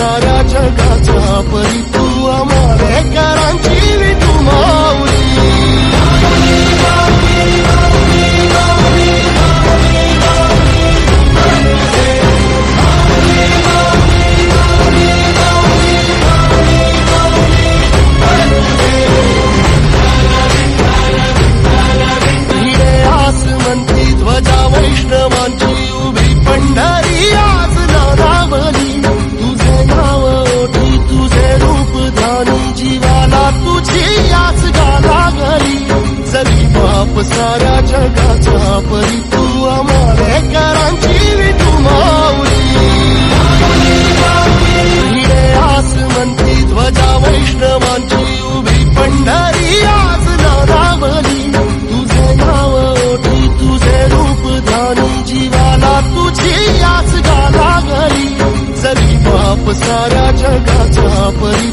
साऱ्या जगाचा परी तू आंबेडकरांची विठू माऊली ध्वजा वैष्णवांची उभी पंढरी आज नारावली तुझे नाव ओठी तुझे रूप ध्यानी जीवाला तुझी आस लागली जरी बाप साऱ्या जगाचा परी तू आंबेडकरांची विठू माऊली हिरे आस म्हणती ध्वजा वैष्णवांची उभी पंढरी आज नारावली तुझे नाव ओठी तुझे रूप ध्यानी जीवाला तुझी आस लागली जरी बाप साऱ्या जगाचा परी